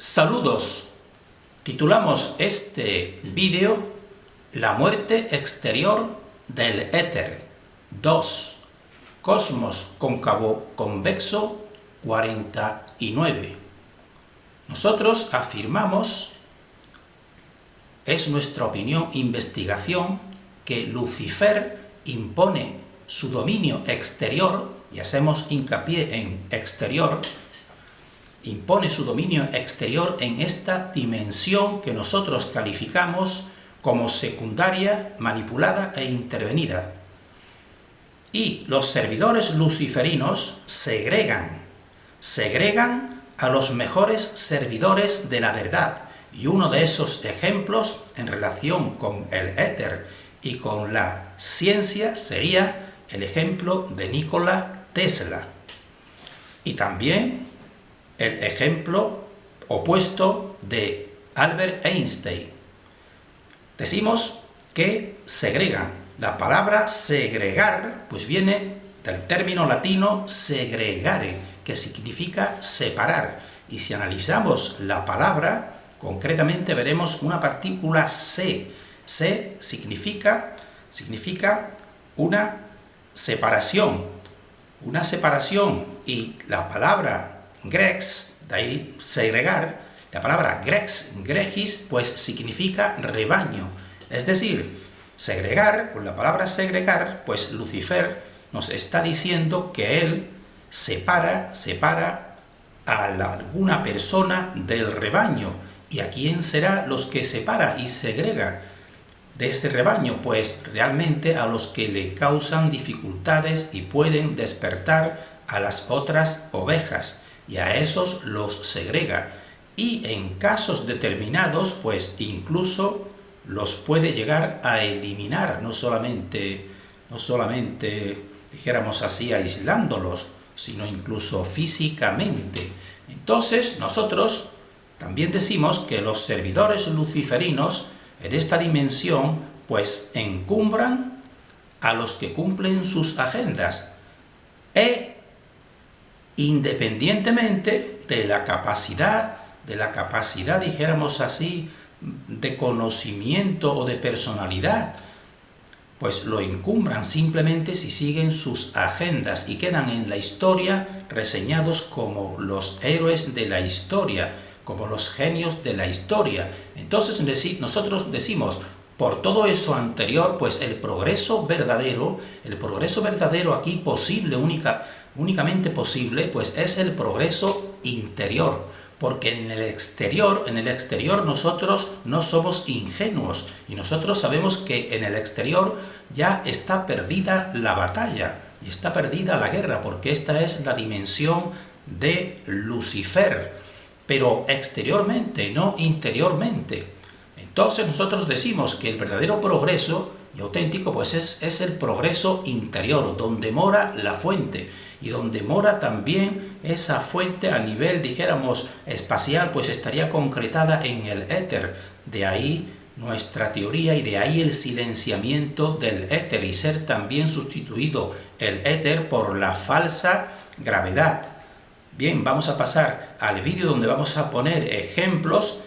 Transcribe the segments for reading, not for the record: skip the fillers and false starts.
Saludos. Titulamos este vídeo La muerte exterior del éter 2, cosmos cóncavo convexo 49. Nosotros afirmamos, es nuestra opinión, investigación, que Lucifer impone su dominio exterior, y hacemos hincapié en exterior, impone su dominio exterior en esta dimensión que nosotros calificamos como secundaria, manipulada e intervenida. Y los servidores luciferinos segregan a los mejores servidores de la verdad. Y uno de esos ejemplos en relación con el éter y con la ciencia sería el ejemplo de Nikola Tesla. Y también el ejemplo opuesto de Albert Einstein. Decimos que segregan. La palabra segregar pues viene del término latino segregare, que significa separar. Y si analizamos la palabra, concretamente veremos una partícula se. Se significa una separación. Una separación. Y la palabra grex, de ahí segregar, la palabra gregis, pues significa rebaño. Es decir, segregar, con la palabra segregar, pues Lucifer nos está diciendo que él separa a alguna persona del rebaño. ¿Y a quién será los que separa y segrega de este rebaño? Pues realmente a los que le causan dificultades y pueden despertar a las otras ovejas. Y a esos los segrega. Y en casos determinados, pues incluso los puede llegar a eliminar, no solamente dijéramos así, aislándolos, sino incluso físicamente. Entonces, nosotros también decimos que los servidores luciferinos en esta dimensión, pues encumbran a los que cumplen sus agendas, independientemente de la capacidad, dijéramos así, de conocimiento o de personalidad, pues lo encumbran simplemente si siguen sus agendas y quedan en la historia reseñados como los héroes de la historia, como los genios de la historia. Entonces nosotros decimos, por todo eso anterior, pues el progreso verdadero aquí posible, únicamente posible, pues es el progreso interior, porque en el exterior nosotros no somos ingenuos, y nosotros sabemos que en el exterior ya está perdida la batalla, y está perdida la guerra, porque esta es la dimensión de Lucifer, pero exteriormente, no interiormente. Entonces nosotros decimos que el verdadero progreso y auténtico pues es el progreso interior, donde mora la fuente, y donde mora también esa fuente a nivel, dijéramos, espacial, pues estaría concretada en el éter. De ahí nuestra teoría y de ahí el silenciamiento del éter y ser también sustituido el éter por la falsa gravedad. Bien, vamos a pasar al vídeo donde vamos a poner ejemplos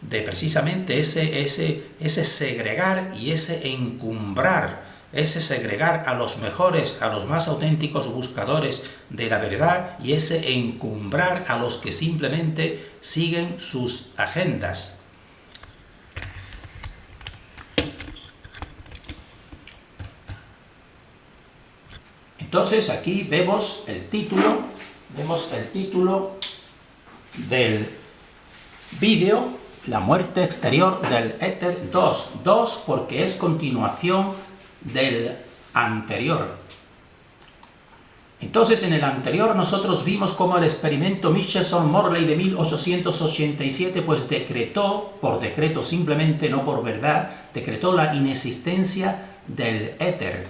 de precisamente ese segregar y ese encumbrar, ese segregar a los mejores, a los más auténticos buscadores de la verdad, y ese encumbrar a los que simplemente siguen sus agendas. Entonces aquí vemos el título del vídeo, La muerte exterior del éter 2. 2 porque es continuación del anterior. Entonces en el anterior nosotros vimos cómo el experimento Michelson-Morley de 1887 pues decretó, por decreto simplemente, no por verdad, decretó la inexistencia del éter.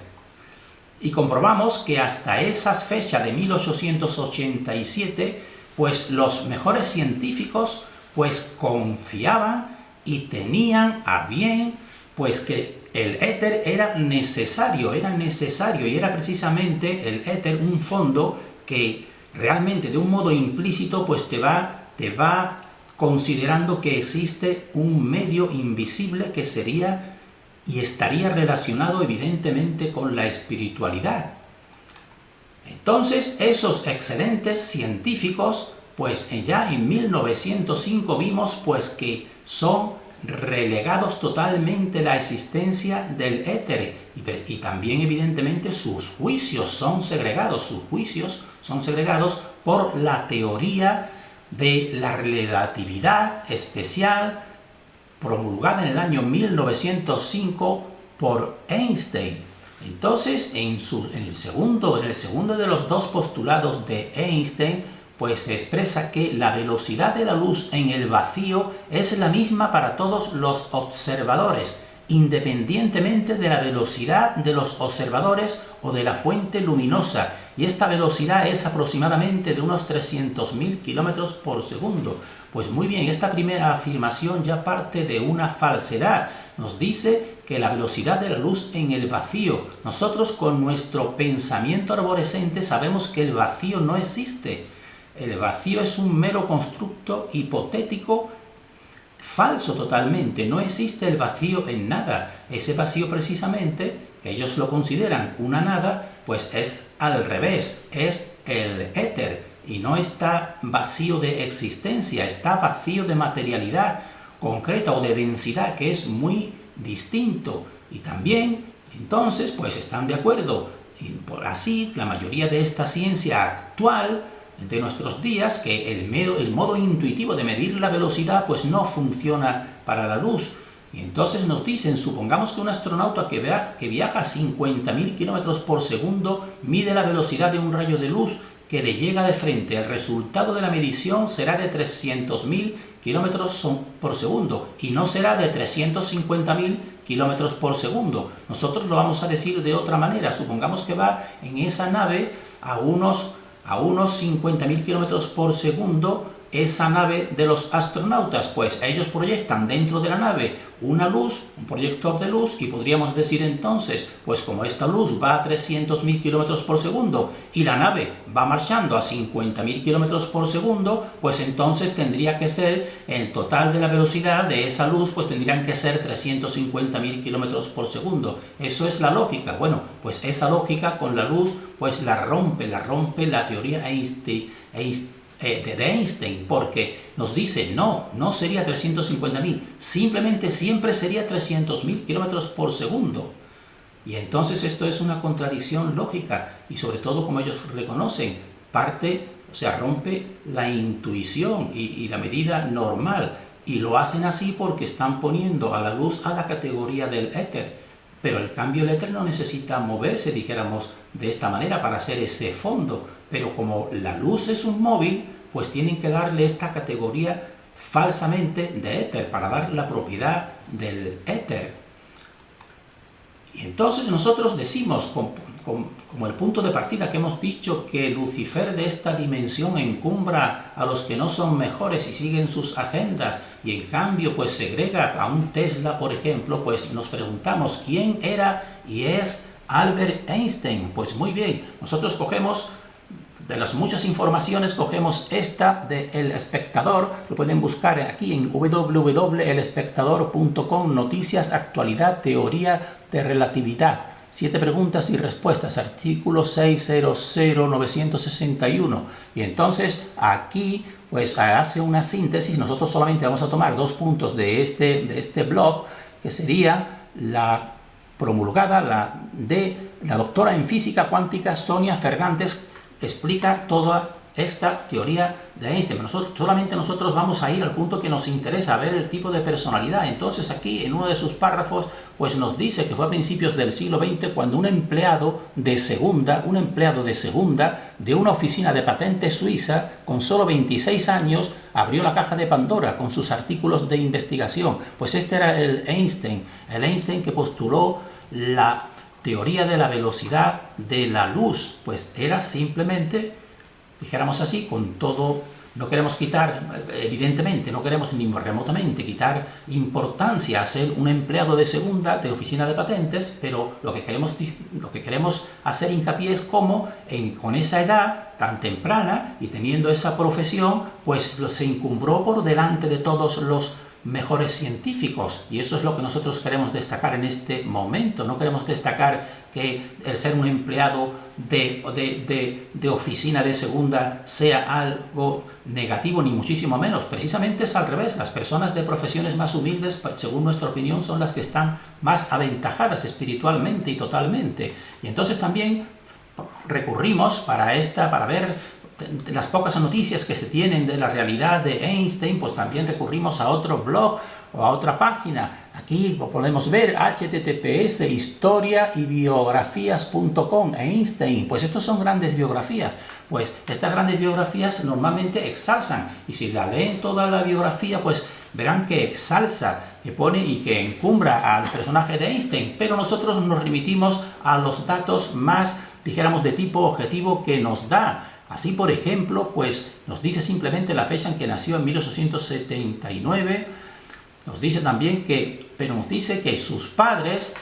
Y comprobamos que hasta esas fechas de 1887 pues los mejores científicos pues confiaban y tenían a bien pues que el éter era necesario, y era precisamente el éter un fondo que realmente de un modo implícito pues te va te va considerando que existe un medio invisible que sería y estaría relacionado evidentemente con la espiritualidad. Entonces, esos excelentes científicos, pues ya en 1905 vimos pues que son relegados totalmente la existencia del éter y también evidentemente sus juicios son segregados por la teoría de la relatividad especial promulgada en el año 1905 por Einstein. Entonces, en el segundo de los dos postulados de Einstein, pues se expresa que la velocidad de la luz en el vacío es la misma para todos los observadores, independientemente de la velocidad de los observadores o de la fuente luminosa, y esta velocidad es aproximadamente de unos 300.000 kilómetros por segundo. Pues muy bien, esta primera afirmación ya parte de una falsedad. Nos dice que la velocidad de la luz en el vacío. Nosotros con nuestro pensamiento arborescente sabemos que el vacío no existe. El vacío es un mero constructo hipotético falso totalmente. No existe el vacío en nada. Ese vacío precisamente, que ellos lo consideran una nada, pues es al revés, es el éter. Y no está vacío de existencia, está vacío de materialidad concreta o de densidad, que es muy distinto. Y también, entonces, pues están de acuerdo. Y por así, la mayoría de esta ciencia actual de nuestros días, que el modo intuitivo de medir la velocidad pues no funciona para la luz. Y entonces nos dicen, supongamos que un astronauta que viaja a 50.000 kilómetros por segundo mide la velocidad de un rayo de luz que le llega de frente. El resultado de la medición será de 300.000 kilómetros por segundo y no será de 350.000 kilómetros por segundo. Nosotros lo vamos a decir de otra manera. Supongamos que va en esa nave a unos 50.000 kilómetros por segundo, esa nave de los astronautas, pues ellos proyectan dentro de la nave una luz, un proyector de luz, y podríamos decir entonces, pues como esta luz va a 300.000 kilómetros por segundo y la nave va marchando a 50.000 kilómetros por segundo, pues entonces tendría que ser el total de la velocidad de esa luz, pues tendrían que ser 350.000 kilómetros por segundo. Eso es la lógica. Bueno, pues esa lógica con la luz, pues la rompe la teoría de Einstein, porque nos dice, no sería 350.000, simplemente siempre sería 300.000 kilómetros por segundo. Y entonces esto es una contradicción lógica, y sobre todo, como ellos reconocen, rompe la intuición y la medida normal, y lo hacen así porque están poniendo a la luz a la categoría del éter. Pero el cambio, el éter no necesita moverse, dijéramos, de esta manera para hacer ese fondo. Pero como la luz es un móvil, pues tienen que darle esta categoría falsamente de éter para dar la propiedad del éter. Y entonces nosotros decimos, como el punto de partida que hemos dicho, que Lucifer de esta dimensión encumbra a los que no son mejores y siguen sus agendas, y en cambio pues segrega a un Tesla, por ejemplo, pues nos preguntamos quién era y es Albert Einstein. Pues muy bien, nosotros cogemos de las muchas informaciones, cogemos esta de El Espectador, lo pueden buscar aquí en www.elespectador.com, noticias, actualidad, teoría de relatividad. 7 preguntas y respuestas, artículo 600961. Y entonces aquí pues hace una síntesis. Nosotros solamente vamos a tomar 2 puntos de este blog, que sería la promulgada de la doctora en física cuántica Sonia Fernández. Explica toda esta teoría de Einstein. Solamente nosotros vamos a ir al punto que nos interesa, a ver el tipo de personalidad. Entonces aquí en uno de sus párrafos pues nos dice que fue a principios del siglo XX cuando un empleado de segunda de una oficina de patentes suiza con solo 26 años abrió la caja de Pandora con sus artículos de investigación. Pues este era el Einstein que postuló la teoría de la velocidad de la luz. Pues era simplemente, dijéramos así, con todo No queremos quitar, evidentemente, no queremos ni remotamente quitar importancia a ser un empleado de segunda de oficina de patentes, pero lo que queremos hacer hincapié es cómo con esa edad tan temprana y teniendo esa profesión, pues se encumbró por delante de todos los mejores científicos, y eso es lo que nosotros queremos destacar en este momento. No queremos destacar que el ser un empleado de oficina de segunda sea algo negativo, ni muchísimo menos. Precisamente es al revés. Las personas de profesiones más humildes, según nuestra opinión, son las que están más aventajadas espiritualmente y totalmente. Y entonces también recurrimos para ver las pocas noticias que se tienen de la realidad de Einstein, pues también recurrimos a otro blog o a otra página. Aquí podemos ver https historiaybiografías.com Einstein. Pues estos son grandes biografías. Pues estas grandes biografías normalmente exalzan, y si la leen toda la biografía, pues verán que exalza, que pone y que encumbra al personaje de Einstein, pero nosotros nos remitimos a los datos más, dijéramos, de tipo objetivo que nos da. Así, por ejemplo, pues nos dice simplemente la fecha en que nació, en 1879. Nos dice también pero nos dice que sus padres,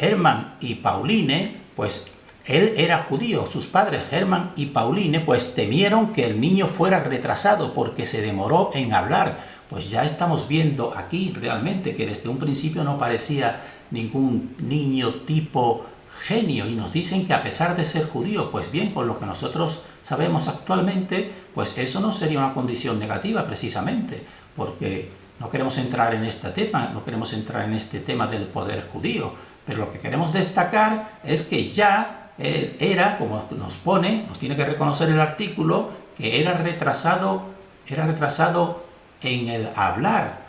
Hermann y Pauline, pues él era judío. Sus padres, Hermann y Pauline, pues temieron que el niño fuera retrasado porque se demoró en hablar. Pues ya estamos viendo aquí realmente que desde un principio no parecía ningún niño tipo genio, y nos dicen que a pesar de ser judío, pues bien, con lo que nosotros sabemos actualmente, pues eso no sería una condición negativa precisamente, porque no queremos entrar en este tema del poder judío, pero lo que queremos destacar es que ya era, como nos tiene que reconocer el artículo, que era retrasado en el hablar.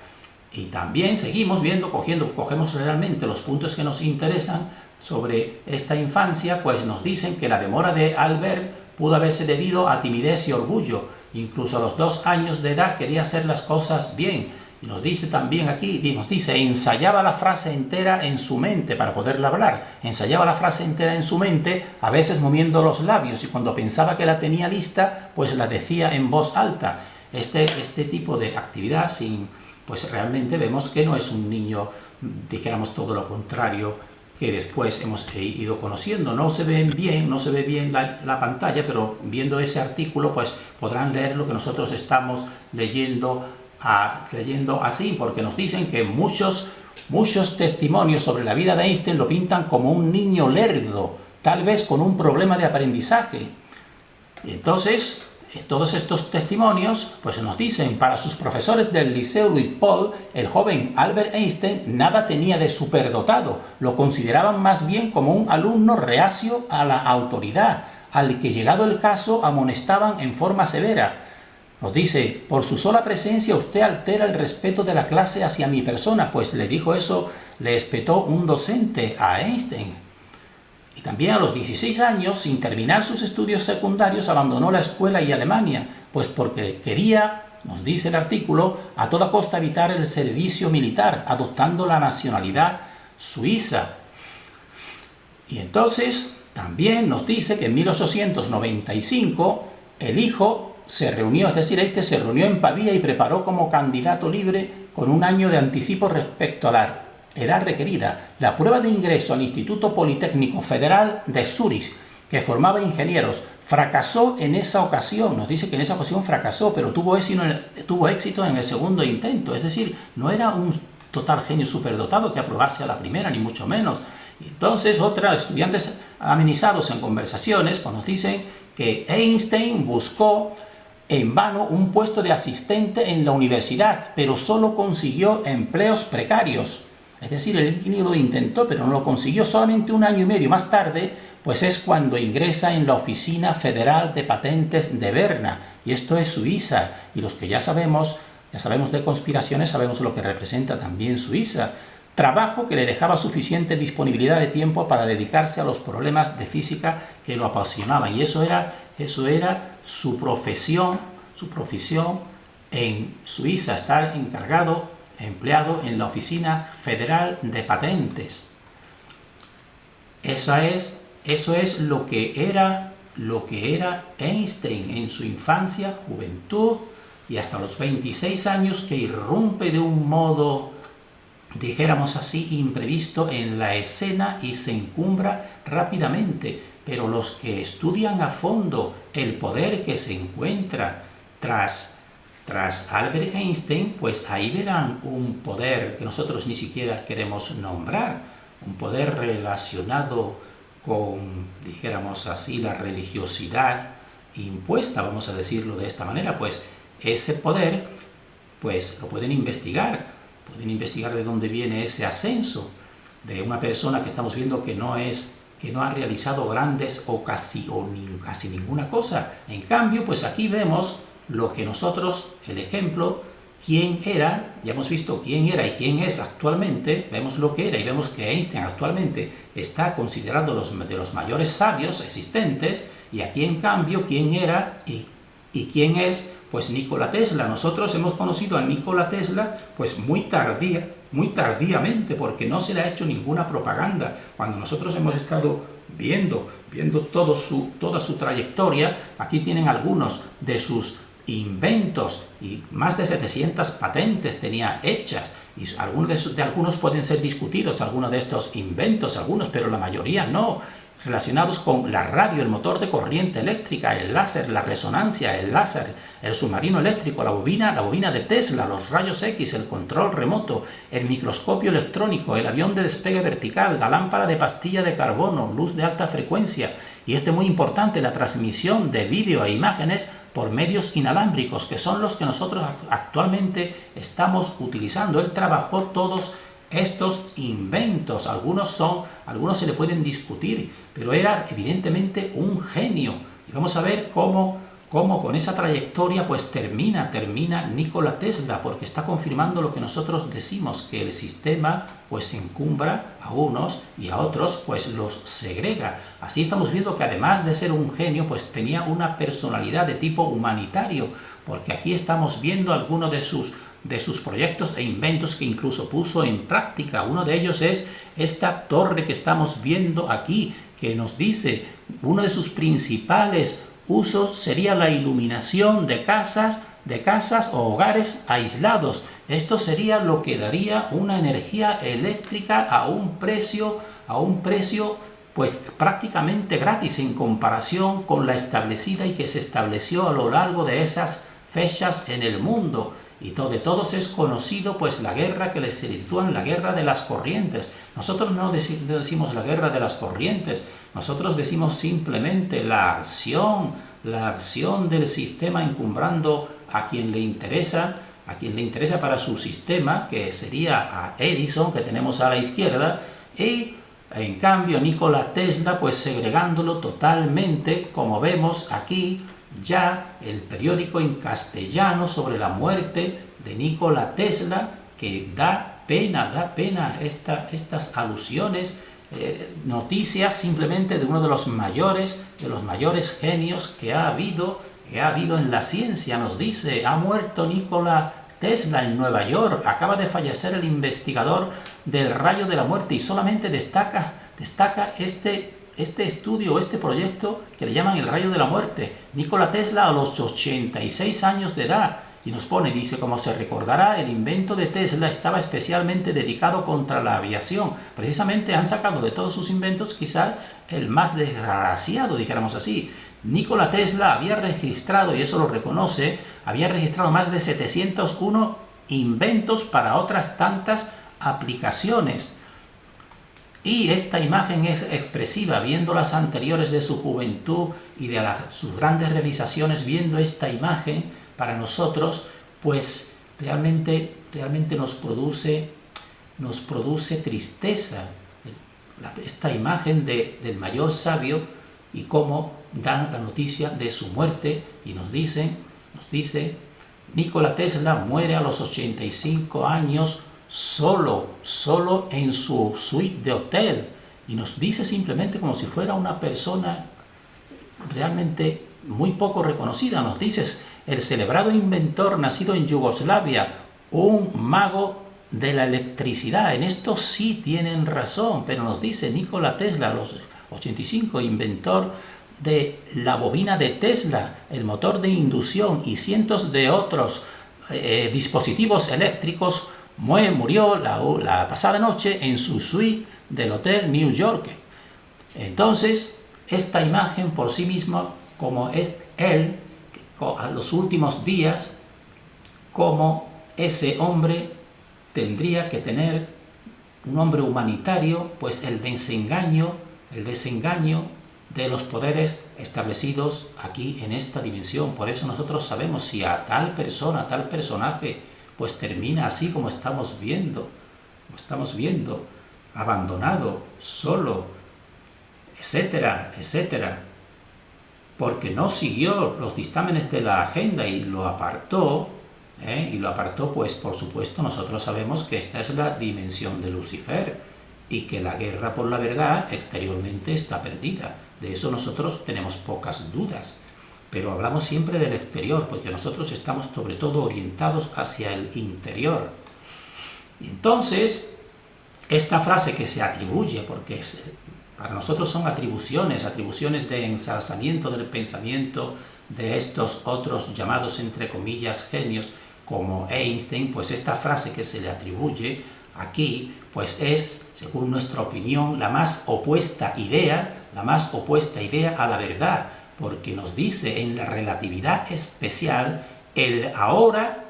Y también seguimos viendo, cogemos realmente los puntos que nos interesan sobre esta infancia, pues nos dicen que la demora de Albert pudo haberse debido a timidez y orgullo. Incluso a los 2 años de edad quería hacer las cosas bien. Y nos dice también aquí, ensayaba la frase entera en su mente para poderla hablar. Ensayaba la frase entera en su mente, a veces moviendo los labios, y cuando pensaba que la tenía lista, pues la decía en voz alta. Este tipo de actividad, pues realmente vemos que no es un niño, dijéramos todo lo contrario, que después hemos ido conociendo. No se ve bien la pantalla, pero viendo ese artículo, pues podrán leer lo que nosotros estamos leyendo así, porque nos dicen que muchos testimonios sobre la vida de Einstein lo pintan como un niño lerdo, tal vez con un problema de aprendizaje. Y entonces, todos estos testimonios pues nos dicen, para sus profesores del Liceo Louis Paul, el joven Albert Einstein nada tenía de superdotado, lo consideraban más bien como un alumno reacio a la autoridad, al que, llegado el caso, amonestaban en forma severa. Nos dice: por su sola presencia usted altera el respeto de la clase hacia mi persona. Pues le dijo eso, le espetó un docente a Einstein. Y también a los 16 años, sin terminar sus estudios secundarios, abandonó la escuela y Alemania, pues porque quería, nos dice el artículo, a toda costa evitar el servicio militar, adoptando la nacionalidad suiza. Y entonces también nos dice que en 1895 el hijo se reunió en Pavía y preparó como candidato libre, con un año de anticipo respecto a la edad requerida, la prueba de ingreso al Instituto Politécnico Federal de Zúrich, que formaba ingenieros. Fracasó en esa ocasión, nos dice que en esa ocasión fracasó, pero tuvo éxito en el segundo intento. Es decir, no era un total genio superdotado que aprobase a la primera, ni mucho menos. Entonces, otros estudiantes amenizados en conversaciones pues nos dicen que Einstein buscó en vano un puesto de asistente en la universidad, pero solo consiguió empleos precarios. Es decir, él lo intentó, pero no lo consiguió. Solamente 1 año y medio más tarde, pues es cuando ingresa en la Oficina Federal de Patentes de Berna, y esto es Suiza, y los que ya sabemos de conspiraciones, sabemos lo que representa también Suiza. Trabajo que le dejaba suficiente disponibilidad de tiempo para dedicarse a los problemas de física que lo apasionaban, y eso era su profesión en Suiza, estar empleado en la Oficina Federal de Patentes. Eso es lo que era lo que era Einstein en su infancia, juventud y hasta los 26 años, que irrumpe de un modo, dijéramos así, imprevisto en la escena y se encumbra rápidamente. Pero los que estudian a fondo el poder que se encuentra tras Albert Einstein, pues ahí verán un poder que nosotros ni siquiera queremos nombrar, un poder relacionado con, dijéramos así, la religiosidad impuesta, vamos a decirlo de esta manera. Pues ese poder, pues lo pueden investigar de dónde viene ese ascenso de una persona que estamos viendo que no ha realizado grandes o casi ninguna cosa. En cambio, pues aquí vemos lo que nosotros, el ejemplo, quién era, ya hemos visto quién era y quién es actualmente, vemos lo que era y vemos que Einstein actualmente está considerado de los mayores sabios existentes, y aquí en cambio quién era y quién es, pues Nikola Tesla. Nosotros hemos conocido a Nikola Tesla pues muy tardíamente, porque no se le ha hecho ninguna propaganda. Cuando nosotros hemos estado viendo toda su trayectoria, aquí tienen algunos de sus inventos, y más de 700 patentes tenía hechas, y algunos pueden ser discutidos, algunos de estos inventos, pero la mayoría no, relacionados con la radio, el motor de corriente eléctrica, el láser, la resonancia, el láser, el submarino eléctrico, la bobina de Tesla, los rayos X, el control remoto, el microscopio electrónico, el avión de despegue vertical, la lámpara de pastilla de carbono, luz de alta frecuencia, y muy importante, la transmisión de vídeo e imágenes por medios inalámbricos, que son los que nosotros actualmente estamos utilizando. Él trabajó todos estos inventos, algunos se le pueden discutir, pero era evidentemente un genio. Y vamos a ver cómo con esa trayectoria pues termina Nikola Tesla, porque está confirmando lo que nosotros decimos, que el sistema pues encumbra a unos y a otros pues los segrega. Así estamos viendo que además de ser un genio, pues tenía una personalidad de tipo humanitario, porque aquí estamos viendo algunos de sus proyectos e inventos que incluso puso en práctica. Uno de ellos es esta torre que estamos viendo aquí, que nos dice uno de sus principales usos sería la iluminación de casas o hogares aislados. Esto sería lo que daría una energía eléctrica a un precio pues prácticamente gratis en comparación con la establecida y que se estableció a lo largo de esas fechas en el mundo. Y de todos es conocido pues la guerra que les sitúan, la guerra de las corrientes. Nosotros no decimos la guerra de las corrientes, nosotros decimos simplemente la acción del sistema encumbrando a quien le interesa para su sistema, que sería a Edison, que tenemos a la izquierda, y en cambio Nikola Tesla pues segregándolo totalmente, como vemos aquí. Ya el periódico en castellano sobre la muerte de Nikola Tesla, que da pena estas alusiones, noticias simplemente de uno de los mayores genios que ha habido en la ciencia. Nos dice: ha muerto Nikola Tesla en Nueva York, acaba de fallecer el investigador del rayo de la muerte, y solamente destaca este estudio, este proyecto que le llaman el rayo de la muerte. Nikola Tesla a los 86 años de edad, y nos dice: como se recordará, el invento de Tesla estaba especialmente dedicado contra la aviación. Precisamente han sacado de todos sus inventos quizás el más desgraciado, dijéramos así. Nikola Tesla había registrado, y eso lo reconoce, más de 701 inventos para otras tantas aplicaciones. Y esta imagen es expresiva, viendo las anteriores de su juventud y de sus grandes realizaciones, viendo esta imagen para nosotros, pues realmente nos produce tristeza esta imagen del mayor sabio, y cómo dan la noticia de su muerte, y nos dice: Nikola Tesla muere a los 85 años solo en su suite de hotel, y nos dice simplemente como si fuera una persona realmente muy poco reconocida. Nos dice: el celebrado inventor nacido en Yugoslavia, un mago de la electricidad. En esto sí tienen razón, pero nos dice Nikola Tesla, a los 85, inventor de la bobina de Tesla, el motor de inducción y cientos de otros dispositivos eléctricos, murió la pasada noche en su suite del Hotel New York. Entonces, esta imagen por sí misma, como es él, a los últimos días, como ese hombre tendría que tener, un hombre humanitario, pues el desengaño de los poderes establecidos aquí en esta dimensión. Por eso nosotros sabemos si a tal persona, tal personaje, pues termina así como estamos viendo, abandonado, solo, etcétera, etcétera, porque no siguió los dictámenes de la agenda y lo apartó, pues por supuesto nosotros sabemos que esta es la dimensión de Lucifer y que la guerra por la verdad exteriormente está perdida. De eso nosotros tenemos pocas dudas, pero hablamos siempre del exterior, porque nosotros estamos sobre todo orientados hacia el interior. Y entonces, esta frase que se atribuye, porque para nosotros son atribuciones de ensalzamiento del pensamiento de estos otros llamados entre comillas genios como Einstein, pues esta frase que se le atribuye aquí, pues es, según nuestra opinión, la más opuesta idea a la verdad, porque nos dice en la relatividad especial, el ahora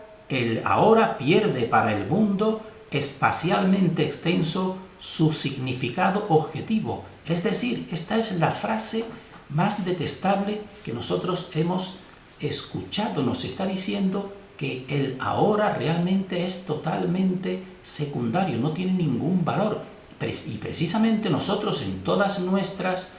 pierde para el mundo espacialmente extenso su significado objetivo. Es decir, esta es la frase más detestable que nosotros hemos escuchado. Nos está diciendo que el ahora realmente es totalmente secundario, no tiene ningún valor. Y precisamente nosotros en todas nuestras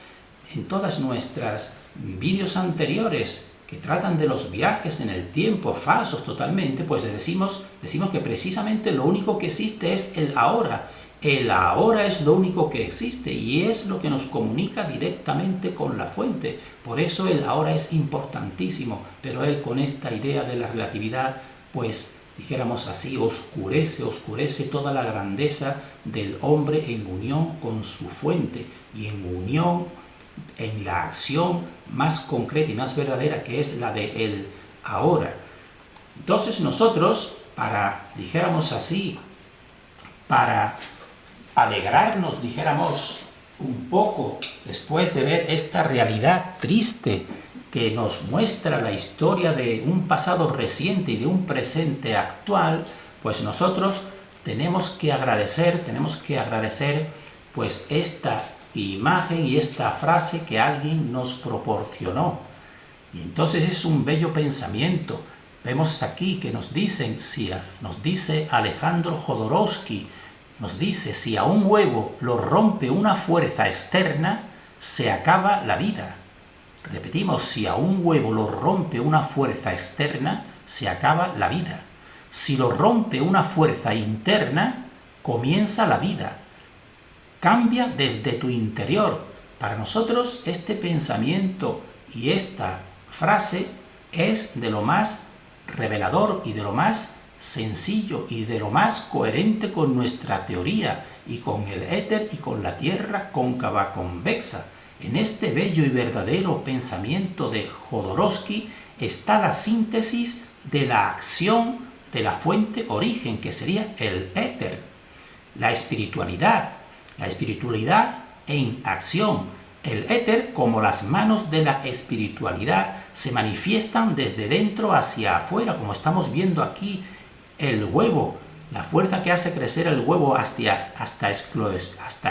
vídeos anteriores que tratan de los viajes en el tiempo, falsos totalmente, pues decimos que precisamente lo único que existe es el ahora. El ahora es lo único que existe y es lo que nos comunica directamente con la fuente. Por eso el ahora es importantísimo, pero él con esta idea de la relatividad, pues dijéramos así, oscurece toda la grandeza del hombre en unión con su fuente y en unión en la acción más concreta y más verdadera, que es la de el ahora. Entonces nosotros, dijéramos así, para alegrarnos, dijéramos, un poco después de ver esta realidad triste que nos muestra la historia de un pasado reciente y de un presente actual, pues nosotros tenemos que agradecer pues esta imagen y esta frase que alguien nos proporcionó. Y entonces es un bello pensamiento. Vemos aquí que nos dice Alejandro Jodorowsky, nos dice, si a un huevo lo rompe una fuerza externa, se acaba la vida. Repetimos, si a un huevo lo rompe una fuerza externa, se acaba la vida. Si lo rompe una fuerza interna, comienza la vida. Cambia desde tu interior. Para nosotros este pensamiento y esta frase es de lo más revelador y de lo más sencillo y de lo más coherente con nuestra teoría y con el éter y con la tierra cóncava convexa. En este bello y verdadero pensamiento de Jodorowsky está la síntesis de la acción de la fuente origen, que sería el éter, la espiritualidad en acción. El éter, como las manos de la espiritualidad, se manifiestan desde dentro hacia afuera, como estamos viendo aquí. El huevo, la fuerza que hace crecer el huevo hasta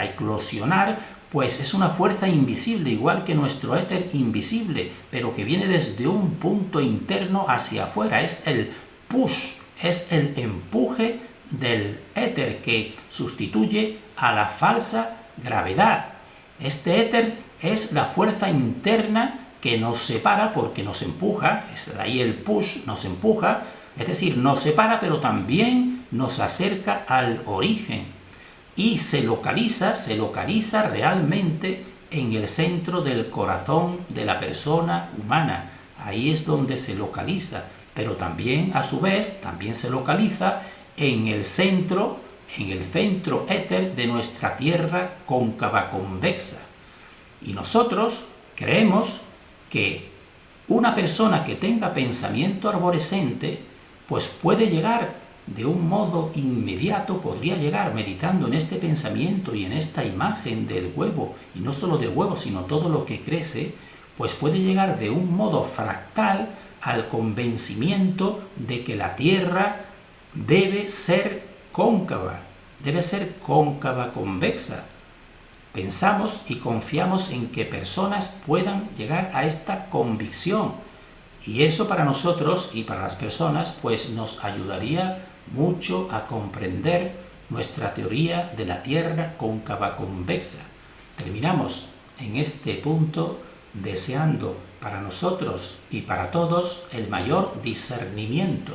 eclosionar, pues es una fuerza invisible, igual que nuestro éter invisible, pero que viene desde un punto interno hacia afuera. Es el push, es el empuje del éter que sustituye a la falsa gravedad. Este éter es la fuerza interna que nos separa porque nos empuja, es de ahí el push, nos empuja, es decir, nos separa pero también nos acerca al origen y se localiza realmente en el centro del corazón de la persona humana. Ahí es donde se localiza, pero también a su vez también se localiza en el centro éter de nuestra tierra cóncava convexa. Y nosotros creemos que una persona que tenga pensamiento arborescente, pues puede llegar de un modo inmediato, podría llegar meditando en este pensamiento y en esta imagen del huevo, y no solo del huevo, sino todo lo que crece, pues puede llegar de un modo fractal al convencimiento de que la Tierra debe ser cóncava convexa. Pensamos y confiamos en que personas puedan llegar a esta convicción, y eso para nosotros y para las personas pues nos ayudaría mucho a comprender nuestra teoría de la Tierra cóncava convexa. Terminamos en este punto deseando para nosotros y para todos el mayor discernimiento